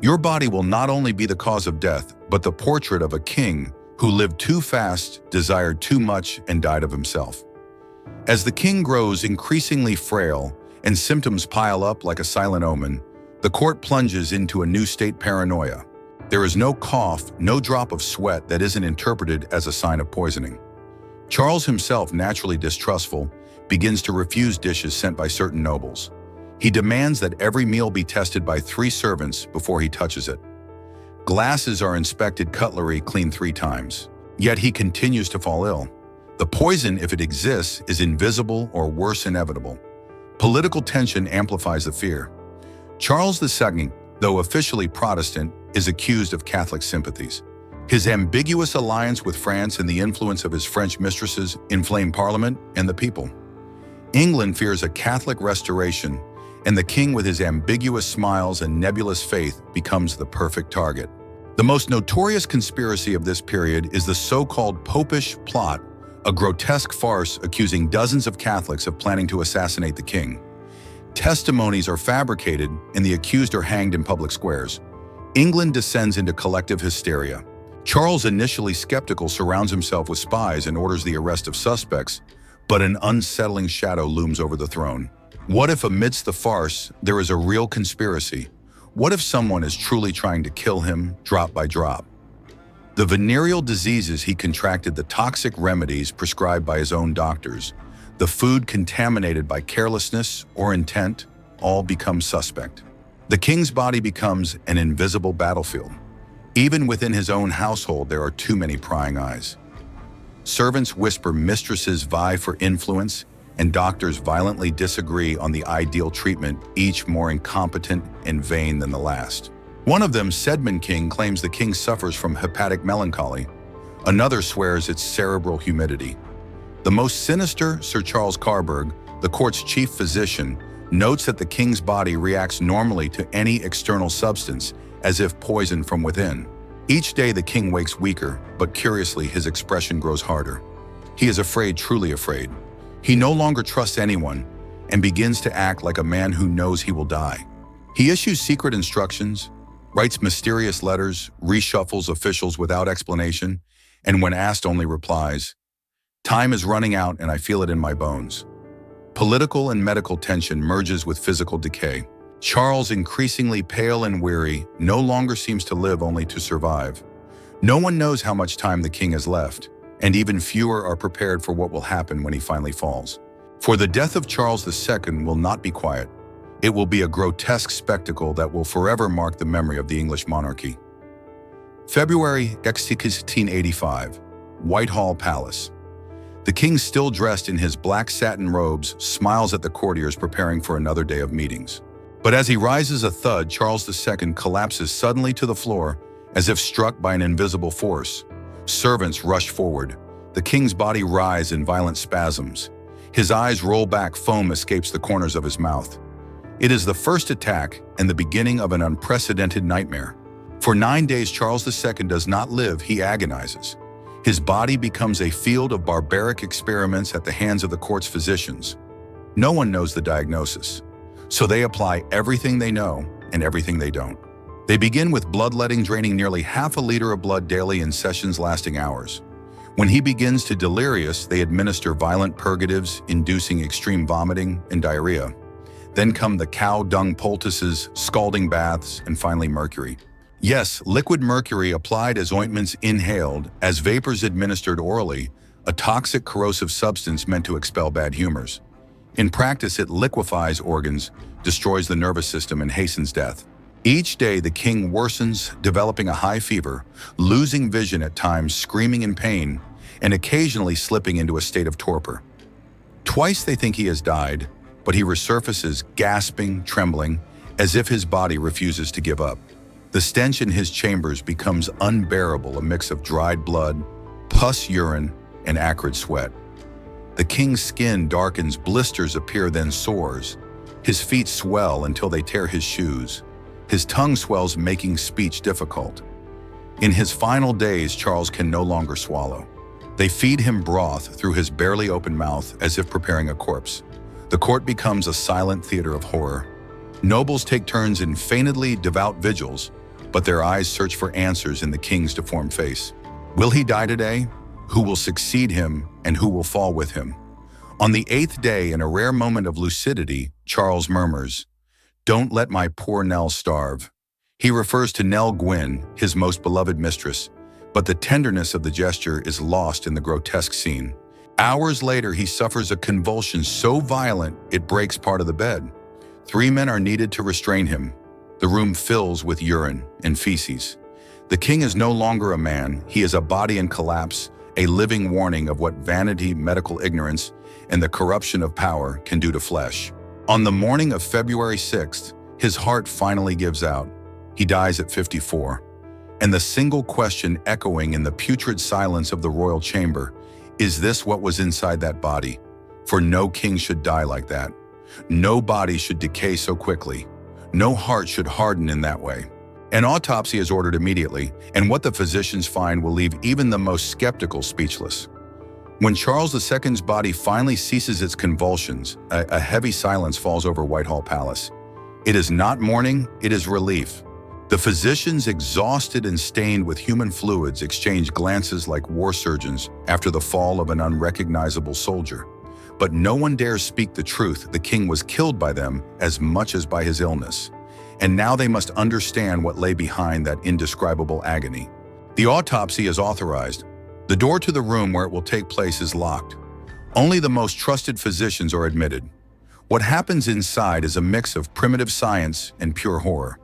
Your body will not only be the cause of death, but the portrait of a king who lived too fast, desired too much, and died of himself. As the king grows increasingly frail and symptoms pile up like a silent omen, the court plunges into a new state paranoia. There is no cough, no drop of sweat that isn't interpreted as a sign of poisoning. Charles himself, naturally distrustful, begins to refuse dishes sent by certain nobles. He demands that every meal be tested by 3 servants before he touches it. Glasses are inspected, cutlery cleaned 3 times. Yet he continues to fall ill. The poison, if it exists, is invisible or worse, inevitable. Political tension amplifies the fear. Charles II, though officially Protestant, is accused of Catholic sympathies. His ambiguous alliance with France and the influence of his French mistresses inflame Parliament and the people. England fears a Catholic restoration, and the king, with his ambiguous smiles and nebulous faith, becomes the perfect target. The most notorious conspiracy of this period is the so-called Popish plot, a grotesque farce accusing dozens of Catholics of planning to assassinate the king. Testimonies are fabricated, and the accused are hanged in public squares. England descends into collective hysteria. Charles, initially skeptical, surrounds himself with spies and orders the arrest of suspects, but an unsettling shadow looms over the throne. What if amidst the farce there is a real conspiracy? What if someone is truly trying to kill him, drop by drop? The venereal diseases he contracted, the toxic remedies prescribed by his own doctors, the food contaminated by carelessness or intent, all become suspect. The king's body becomes an invisible battlefield. Even within his own household, there are too many prying eyes. Servants whisper, mistresses vie for influence, and doctors violently disagree on the ideal treatment, each more incompetent and vain than the last. One of them, Sedman King, claims the king suffers from hepatic melancholy. Another swears it's cerebral humidity. The most sinister, Sir Charles Carburg, the court's chief physician, notes that the king's body reacts normally to any external substance, as if poisoned from within. Each day the king wakes weaker, but curiously his expression grows harder. He is afraid, truly afraid. He no longer trusts anyone and begins to act like a man who knows he will die. He issues secret instructions, writes mysterious letters, reshuffles officials without explanation, and when asked only replies, "Time is running out and I feel it in my bones." Political and medical tension merges with physical decay. Charles, increasingly pale and weary, no longer seems to live, only to survive. No one knows how much time the king has left, and even fewer are prepared for what will happen when he finally falls. For the death of Charles II will not be quiet. It will be a grotesque spectacle that will forever mark the memory of the English monarchy. February 1685, Whitehall Palace. The king, still dressed in his black satin robes, smiles at the courtiers preparing for another day of meetings. But as he rises, a thud, Charles II collapses suddenly to the floor, as if struck by an invisible force. Servants rush forward. The king's body writhes in violent spasms. His eyes roll back, foam escapes the corners of his mouth. It is the first attack and the beginning of an unprecedented nightmare. For 9 days, Charles II does not live, he agonizes. His body becomes a field of barbaric experiments at the hands of the court's physicians. No one knows the diagnosis, so they apply everything they know and everything they don't. They begin with bloodletting, draining nearly half a liter of blood daily in sessions lasting hours. When he begins to delirious, they administer violent purgatives, inducing extreme vomiting and diarrhea. Then come the cow dung poultices, scalding baths, and finally mercury. Yes, liquid mercury applied as ointments, inhaled, as vapors administered orally, a toxic corrosive substance meant to expel bad humors. In practice, it liquefies organs, destroys the nervous system, and hastens death. Each day, the king worsens, developing a high fever, losing vision at times, screaming in pain, and occasionally slipping into a state of torpor. Twice they think he has died, but he resurfaces, gasping, trembling, as if his body refuses to give up. The stench in his chambers becomes unbearable, a mix of dried blood, pus, urine, and acrid sweat. The king's skin darkens, blisters appear, then sores. His feet swell until they tear his shoes. His tongue swells, making speech difficult. In his final days, Charles can no longer swallow. They feed him broth through his barely open mouth, as if preparing a corpse. The court becomes a silent theater of horror. Nobles take turns in feignedly devout vigils, but their eyes search for answers in the king's deformed face. Will he die today? Who will succeed him, and who will fall with him? On the 8th day, in a rare moment of lucidity, Charles murmurs, "Don't let my poor Nell starve." He refers to Nell Gwyn, his most beloved mistress, but the tenderness of the gesture is lost in the grotesque scene. Hours later, he suffers a convulsion so violent it breaks part of the bed. 3 men are needed to restrain him. The room fills with urine and feces. The king is no longer a man, he is a body in collapse, a living warning of what vanity, medical ignorance, and the corruption of power can do to flesh. On the morning of February 6th, his heart finally gives out. He dies at 54. And the single question echoing in the putrid silence of the royal chamber, is this what was inside that body? For no king should die like that. No body should decay so quickly. No heart should harden in that way. An autopsy is ordered immediately, and what the physicians find will leave even the most skeptical speechless. When Charles II's body finally ceases its convulsions, a heavy silence falls over Whitehall Palace. It is not mourning, it is relief. The physicians, exhausted and stained with human fluids, exchange glances like war surgeons after the fall of an unrecognizable soldier. But no one dares speak the truth. The king was killed by them as much as by his illness. And now they must understand what lay behind that indescribable agony. The autopsy is authorized. The door to the room where it will take place is locked. Only the most trusted physicians are admitted. What happens inside is a mix of primitive science and pure horror.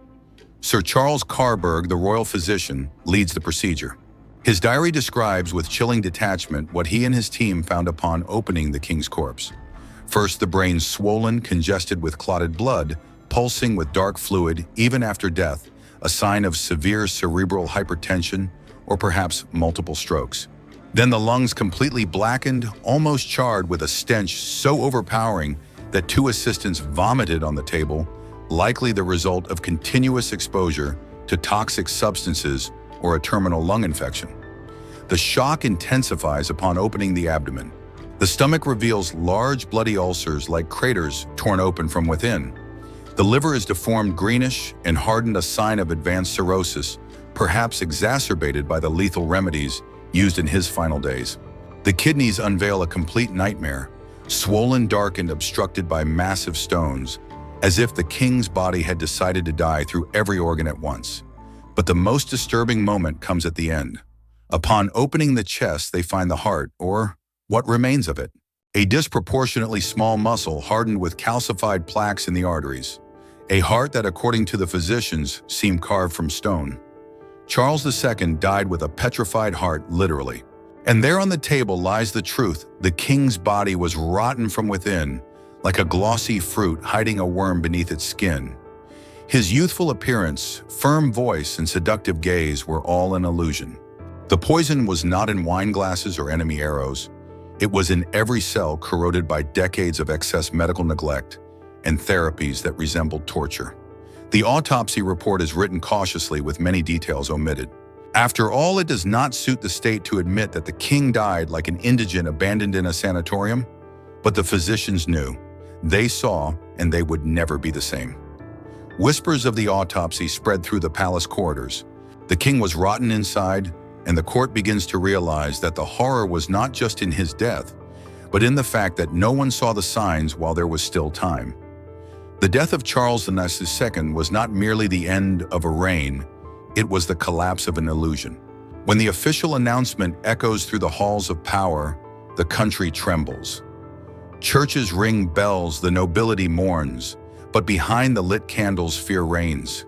Sir Charles Carberg, the royal physician, leads the procedure. His diary describes with chilling detachment what he and his team found upon opening the king's corpse. First, the brain swollen, congested with clotted blood, pulsing with dark fluid even after death, a sign of severe cerebral hypertension or perhaps multiple strokes. Then the lungs completely blackened, almost charred with a stench so overpowering that 2 assistants vomited on the table, likely the result of continuous exposure to toxic substances or a terminal lung infection. The shock intensifies upon opening the abdomen. The stomach reveals large bloody ulcers like craters torn open from within. The liver is deformed greenish and hardened, a sign of advanced cirrhosis, perhaps exacerbated by the lethal remedies used in his final days. The kidneys unveil a complete nightmare, swollen, darkened, obstructed by massive stones, as if the king's body had decided to die through every organ at once. But the most disturbing moment comes at the end. Upon opening the chest, they find the heart, or what remains of it. A disproportionately small muscle hardened with calcified plaques in the arteries. A heart that, according to the physicians, seemed carved from stone. Charles II died with a petrified heart, literally. And there on the table lies the truth. The king's body was rotten from within, like a glossy fruit hiding a worm beneath its skin. His youthful appearance, firm voice, and seductive gaze were all an illusion. The poison was not in wine glasses or enemy arrows. It was in every cell corroded by decades of excess medical neglect and therapies that resembled torture. The autopsy report is written cautiously with many details omitted. After all, it does not suit the state to admit that the king died like an indigent abandoned in a sanatorium, but the physicians knew. They saw, and they would never be the same. Whispers of the autopsy spread through the palace corridors. The king was rotten inside, and the court begins to realize that the horror was not just in his death, but in the fact that no one saw the signs while there was still time. The death of Charles II was not merely the end of a reign, it was the collapse of an illusion. When the official announcement echoes through the halls of power, the country trembles. Churches ring bells, the nobility mourns, but behind the lit candles, fear reigns.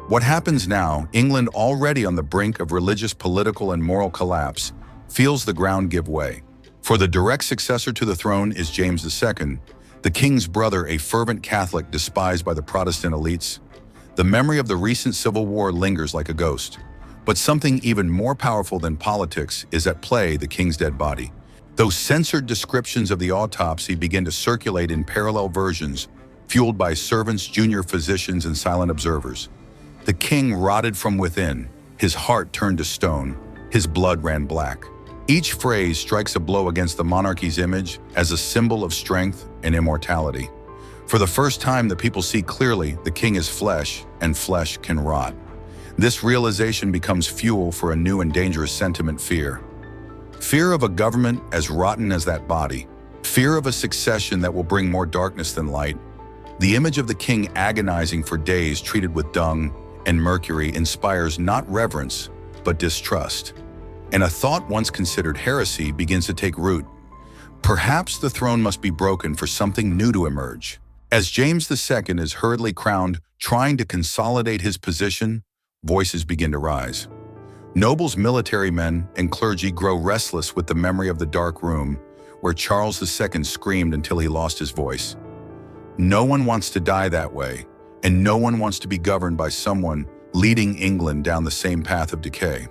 What happens now, England, already on the brink of religious, political, and moral collapse, feels the ground give way. For the direct successor to the throne is James II, the king's brother, a fervent Catholic despised by the Protestant elites. The memory of the recent civil war lingers like a ghost. But something even more powerful than politics is at play: the king's dead body. Those censored descriptions of the autopsy begin to circulate in parallel versions, fueled by servants, junior physicians, and silent observers. The king rotted from within, his heart turned to stone, his blood ran black. Each phrase strikes a blow against the monarchy's image as a symbol of strength and immortality. For the first time, the people see clearly the king is flesh, and flesh can rot. This realization becomes fuel for a new and dangerous sentiment: fear. Fear of a government as rotten as that body. Fear of a succession that will bring more darkness than light. The image of the king agonizing for days treated with dung and mercury inspires not reverence, but distrust. And a thought once considered heresy begins to take root. Perhaps the throne must be broken for something new to emerge. As James II is hurriedly crowned, trying to consolidate his position, voices begin to rise. Nobles, military men, and clergy grow restless with the memory of the dark room where Charles II screamed until he lost his voice. No one wants to die that way, and no one wants to be governed by someone leading England down the same path of decay.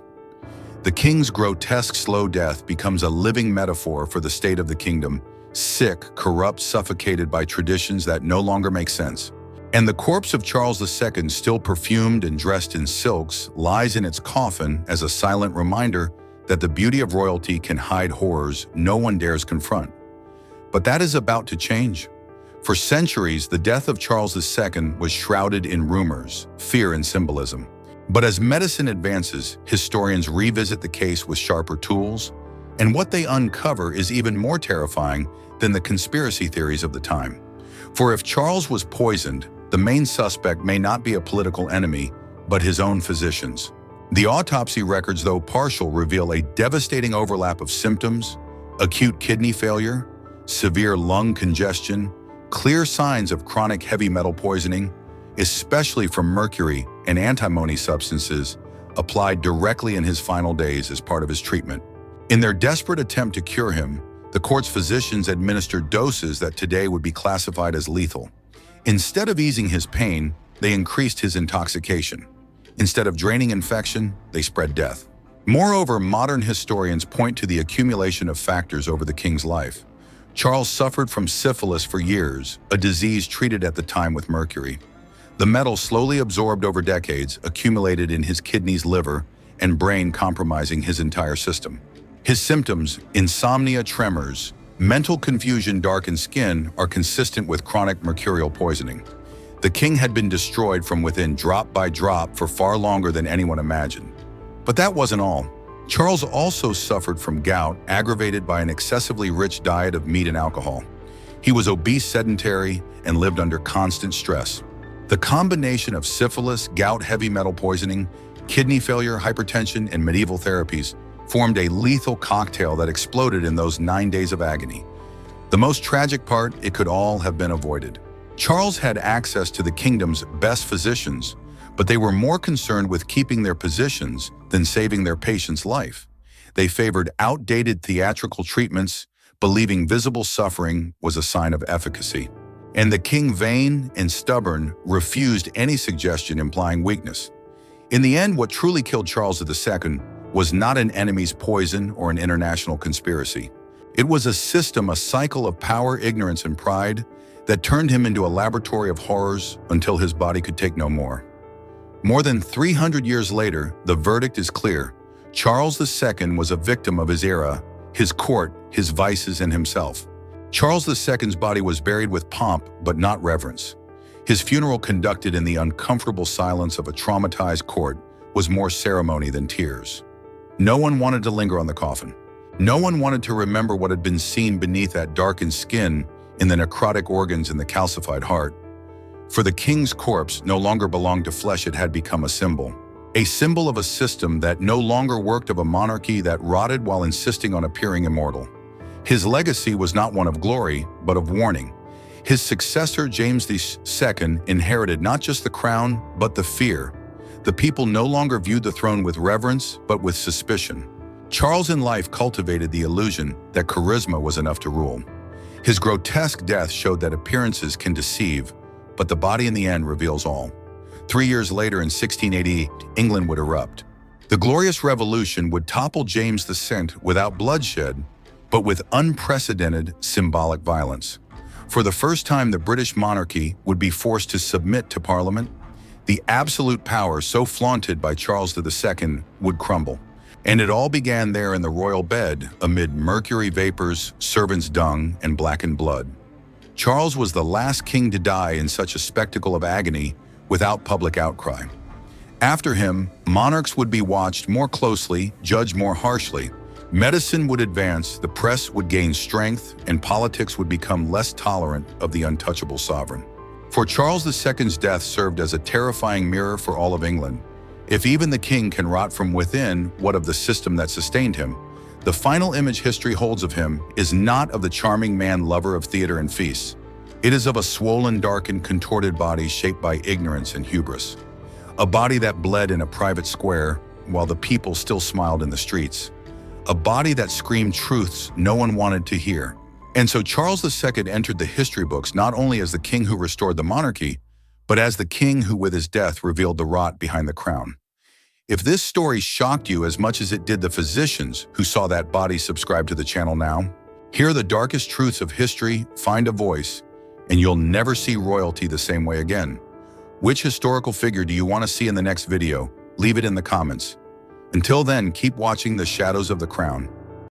The king's grotesque slow death becomes a living metaphor for the state of the kingdom, sick, corrupt, suffocated by traditions that no longer make sense. And the corpse of Charles II, still perfumed and dressed in silks, lies in its coffin as a silent reminder that the beauty of royalty can hide horrors no one dares confront. But that is about to change. For centuries, the death of Charles II was shrouded in rumors, fear, and symbolism. But as medicine advances, historians revisit the case with sharper tools, and what they uncover is even more terrifying than the conspiracy theories of the time. For if Charles was poisoned, the main suspect may not be a political enemy, but his own physicians. The autopsy records, though partial, reveal a devastating overlap of symptoms: acute kidney failure, severe lung congestion, clear signs of chronic heavy metal poisoning, especially from mercury and antimony substances applied directly in his final days as part of his treatment. In their desperate attempt to cure him, the court's physicians administered doses that today would be classified as lethal. Instead of easing his pain, they increased his intoxication. Instead of draining infection, they spread death. Moreover, modern historians point to the accumulation of factors over the king's life. Charles suffered from syphilis for years, a disease treated at the time with mercury. The metal, slowly absorbed over decades, accumulated in his kidneys, liver, and brain, compromising his entire system. His symptoms, insomnia, tremors, mental confusion, darkened skin, are consistent with chronic mercurial poisoning. The king had been destroyed from within, drop by drop, for far longer than anyone imagined. But that wasn't all. Charles also suffered from gout, aggravated by an excessively rich diet of meat and alcohol. He was obese, sedentary, and lived under constant stress. The combination of syphilis, gout, heavy metal poisoning, kidney failure, hypertension, and medieval therapies formed a lethal cocktail that exploded in those 9 days of agony. The most tragic part: it could all have been avoided. Charles had access to the kingdom's best physicians, but they were more concerned with keeping their positions than saving their patient's life. They favored outdated theatrical treatments, believing visible suffering was a sign of efficacy. And the king, vain and stubborn, refused any suggestion implying weakness. In the end, what truly killed Charles II was not an enemy's poison or an international conspiracy. It was a system, a cycle of power, ignorance, and pride that turned him into a laboratory of horrors until his body could take no more. More than 300 years later, the verdict is clear. Charles II was a victim of his era, his court, his vices, and himself. Charles II's body was buried with pomp, but not reverence. His funeral, conducted in the uncomfortable silence of a traumatized court, was more ceremony than tears. No one wanted to linger on the coffin. No one wanted to remember what had been seen beneath that darkened skin, in the necrotic organs and the calcified heart. For the king's corpse no longer belonged to flesh, it had become a symbol of a system that no longer worked, of a monarchy that rotted while insisting on appearing immortal. His legacy was not one of glory, but of warning. His successor, James II, inherited not just the crown, but the fear. The people no longer viewed the throne with reverence, but with suspicion. Charles in life cultivated the illusion that charisma was enough to rule. His grotesque death showed that appearances can deceive, but the body in the end reveals all. 3 years later, in 1688, England would erupt. The Glorious Revolution would topple James II without bloodshed, but with unprecedented symbolic violence. For the first time, the British monarchy would be forced to submit to Parliament. The absolute power so flaunted by Charles II would crumble. And it all began there in the royal bed, amid mercury vapors, servants' dung, and blackened blood. Charles was the last king to die in such a spectacle of agony without public outcry. After him, monarchs would be watched more closely, judged more harshly. Medicine would advance, the press would gain strength, and politics would become less tolerant of the untouchable sovereign. For Charles II's death served as a terrifying mirror for all of England. If even the king can rot from within, what of the system that sustained him? The final image history holds of him is not of the charming man lover of theater and feasts. It is of a swollen, darkened, contorted body shaped by ignorance and hubris. A body that bled in a private square while the people still smiled in the streets. A body that screamed truths no one wanted to hear. And so Charles II entered the history books not only as the king who restored the monarchy, but as the king who with his death revealed the rot behind the crown. If this story shocked you as much as it did the physicians who saw that body, subscribe to the channel now. Hear the darkest truths of history, find a voice, and you'll never see royalty the same way again. Which historical figure do you want to see in the next video? Leave it in the comments. Until then, keep watching the shadows of the crown.